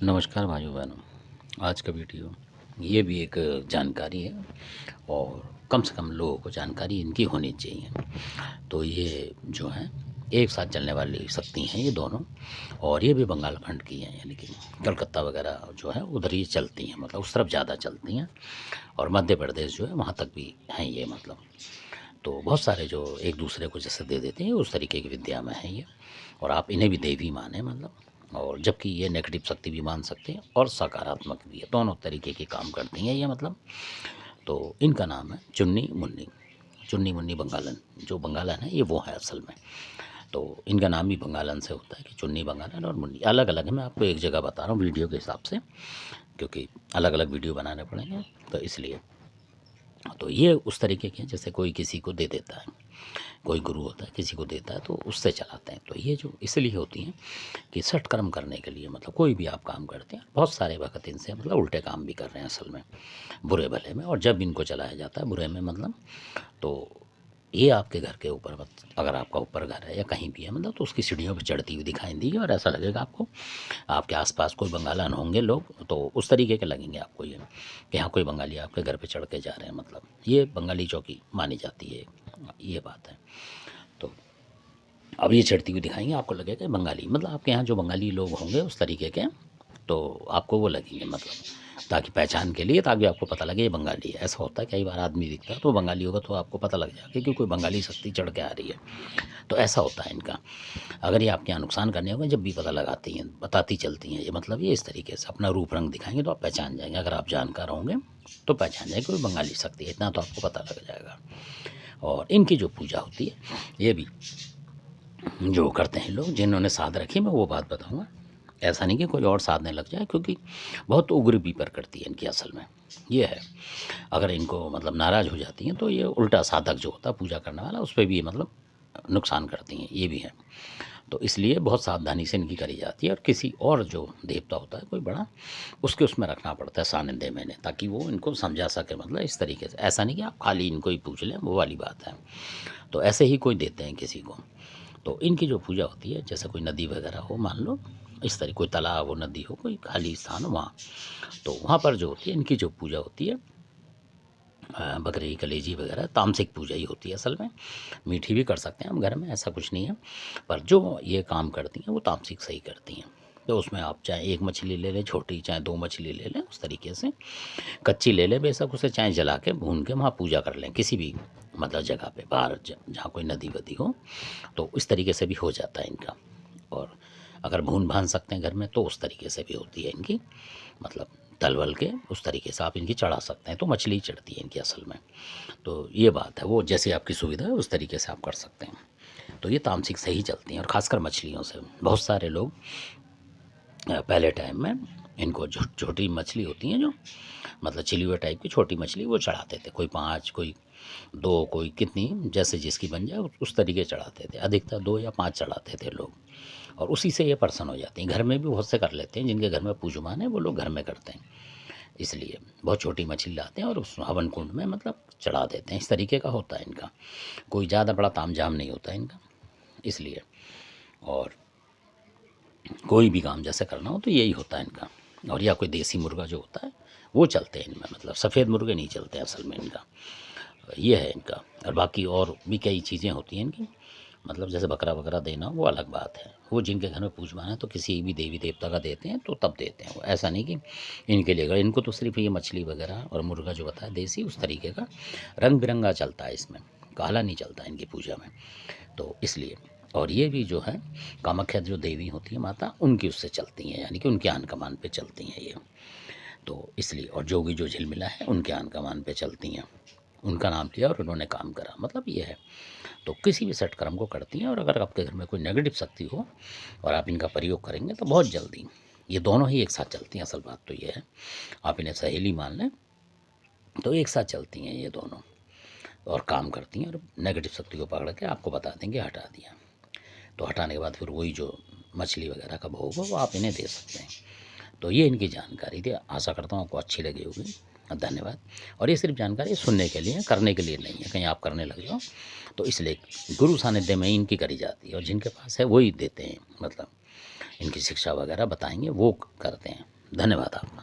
नमस्कार भाइयों बहनों। आज का वीडियो ये भी एक जानकारी है और कम से कम लोगों को जानकारी इनकी होनी चाहिए। तो ये जो है एक साथ चलने वाली शक्ति हैं ये दोनों, और ये भी बंगाल खंड की हैं, यानी कि कलकत्ता वगैरह जो है उधर ही चलती हैं, मतलब उस तरफ ज़्यादा चलती हैं। और मध्य प्रदेश जो है वहाँ तक भी हैं ये, मतलब तो बहुत सारे जो एक दूसरे को जैसे दे देते हैं उस तरीके की विद्या में है ये। और आप इन्हें भी देवी माने, मतलब और जबकि ये नेगेटिव शक्ति भी मान सकते हैं और सकारात्मक भी है, दोनों तरीके के काम करती हैं ये, मतलब। तो इनका नाम है चुन्नी मुन्नी। चुन्नी मुन्नी बंगालन, जो बंगालन है ये वो है असल में। तो इनका नाम भी बंगालन से होता है कि चुन्नी बंगालन और मुन्नी अलग अलग है। मैं आपको एक जगह बता रहा हूँ वीडियो के हिसाब से, क्योंकि अलग अलग वीडियो बनाने पड़ेंगे तो इसलिए। तो ये उस तरीके के हैं जैसे कोई किसी को दे देता है, कोई गुरु होता है किसी को देता है तो उससे चलाते हैं। तो ये जो इसलिए होती हैं कि सटकर्म करने के लिए, मतलब कोई भी आप काम करते हैं, बहुत सारे वक्त इनसे मतलब उल्टे काम भी कर रहे हैं असल में, बुरे भले में। और जब इनको चलाया जाता है बुरे में, मतलब तो ये आपके घर के ऊपर, अगर आपका ऊपर घर है या कहीं भी है, मतलब तो उसकी सीढ़ियों पर चढ़ती हुई दिखाई देगी और ऐसा लगेगा आपको आपके आसपास कोई बंगालन होंगे लोग, तो उस तरीके के लगेंगे आपको ये कि हाँ कोई बंगाली आपके घर पे चढ़ के जा रहे हैं, मतलब ये बंगाली चौकी मानी जाती है, ये बात है। तो अब ये चढ़ती हुई दिखाएंगे, आपको लगेगा बंगाली, मतलब आपके यहाँ जो बंगाली लोग होंगे उस तरीके के, तो आपको वो लगेंगे, मतलब ताकि पहचान के लिए, ताकि आपको पता लगे ये बंगाली है। ऐसा होता है कई बार आदमी दिखता है तो बंगाली होगा तो आपको पता लग जाएगा कि कोई बंगाली शक्ति चढ़ के आ रही है। तो ऐसा होता है इनका। अगर ये आपके यहाँ नुकसान करने होंगे जब भी पता लगाती हैं, बताती चलती हैं ये, मतलब ये इस तरीके से अपना रूप रंग दिखाएंगे तो आप पहचान जाएंगे। अगर आप जानकार होंगे तो पहचान जाएंगे कोई बंगाली शक्ति है, इतना तो आपको पता लग जाएगा। और इनकी जो पूजा होती है ये भी जो करते हैं लोग जिन्होंने साध रखी, मैं वो बात बताऊंगा। ऐसा नहीं कि कोई और साधने लग जाए, क्योंकि बहुत उग्र भी करती है इनकी असल में ये है। अगर इनको मतलब नाराज़ हो जाती हैं तो ये उल्टा साधक जो होता है पूजा करने वाला उस पर भी मतलब नुकसान करती हैं, ये भी है। तो इसलिए बहुत सावधानी से इनकी करी जाती है। और किसी और जो देवता होता है कोई बड़ा, उसके उसमें रखना पड़ता है सानिध्य में, ताकि वो इनको समझा सके, मतलब इस तरीके से। ऐसा नहीं कि आप खाली इनको ही पूछ लें, वो वाली बात है। तो ऐसे ही कोई देते हैं किसी को। तो इनकी जो पूजा होती है, जैसे कोई नदी वगैरह हो, मान लो इस तरह कोई तालाब हो, नदी हो, कोई खाली स्थान हो वहाँ, तो वहाँ पर जो होती है इनकी जो पूजा होती है, बकरी कलेजी वगैरह तामसिक पूजा ही होती है असल में। मीठी भी कर सकते हैं हम घर में, ऐसा कुछ नहीं है, पर जो ये काम करती हैं वो तामसिक सही करती हैं। तो उसमें आप चाहे एक मछली ले लें छोटी, चाहे दो मछली ले लें, उस तरीके से कच्ची ले लें बेशक, उसे चाहे जला के भून के वहाँ पूजा कर लें किसी भी मतलब जगह पे बाहर जहाँ कोई नदी वदी हो, तो इस तरीके से भी हो जाता है इनका। और अगर भून भान सकते हैं घर में तो उस तरीके से भी होती है इनकी, मतलब तल वल के उस तरीके से आप इनकी चढ़ा सकते हैं, तो मछली चढ़ती है इनकी असल में। तो ये बात है, वो जैसे आपकी सुविधा है उस तरीके से आप कर सकते हैं। तो ये तामसिक से ही चलती हैं, और ख़ासकर मछलियों से बहुत सारे लोग पहले टाइम में इनको जो छोटी मछली होती हैं, जो मतलब चिलिया टाइप की छोटी मछली, वो चढ़ाते थे। कोई 5, कोई 2, कोई कितनी, जैसे जिसकी बन जाए उस तरीके चढ़ाते थे। अधिकतर 2 या 5 चढ़ाते थे लोग, और उसी से ये प्रसन्न हो जाती हैं। घर में भी बहुत से कर लेते हैं, जिनके घर में पूजमान है वो लोग घर में करते हैं। इसलिए बहुत छोटी मछली लाते हैं और उस हवन कुंड में मतलब चढ़ा देते हैं। इस तरीके का होता है इनका, कोई ज़्यादा बड़ा तामझाम नहीं होता है इनका, इसलिए। और कोई भी काम जैसे करना हो तो यही होता है इनका। और या कोई देसी मुर्गा जो होता है वो चलते हैं इनमें, मतलब सफ़ेद मुर्गे नहीं चलते असल में इनका, ये है इनका। और बाकी और भी कई चीज़ें होती हैं इनकी, मतलब जैसे बकरा वगैरह देना वो अलग बात है, वो जिनके घर में पूजमान है तो किसी भी देवी देवता का देते हैं तो तब देते हैं वो, ऐसा नहीं कि इनके लिए। अगर इनको तो सिर्फ ये मछली वगैरह और मुर्गा जो बताया देसी, उस तरीके का रंग बिरंगा चलता है इसमें, काला नहीं चलता इनकी पूजा में, तो इसलिए। और ये भी जो है कामाख्या जो देवी होती है माता, उनकी उससे चलती हैं, यानी कि उनके आन कमान पे चलती हैं ये, तो इसलिए। और जोगी जो झिलमिला है उनके आन कमान पे चलती हैं, उनका नाम लिया और उन्होंने काम करा, मतलब ये है। तो किसी भी सटकर्म को करती हैं। और अगर आपके घर में कोई नेगेटिव शक्ति हो और आप इनका प्रयोग करेंगे तो बहुत जल्दी ये दोनों ही एक साथ चलती हैं। असल बात तो ये है, आप इन्हें सहेली मान लें तो एक साथ चलती हैं ये दोनों, और काम करती हैं। और नेगेटिव शक्ति को पकड़ के आपको बता देंगे हटा दिया, तो हटाने के बाद फिर वही जो मछली वगैरह का भोग हो वो आप इन्हें दे सकते हैं। तो ये इनकी जानकारी थी, आशा करता हूँ आपको अच्छी लगी होगी। धन्यवाद। और ये सिर्फ जानकारी सुनने के लिए, करने के लिए नहीं है, कहीं आप करने लग जाओ तो इसलिए। गुरु सानिध्य में इनकी करी जाती है, और जिनके पास है वही देते हैं, मतलब इनकी शिक्षा वगैरह बताएंगे वो करते हैं। धन्यवाद आपका।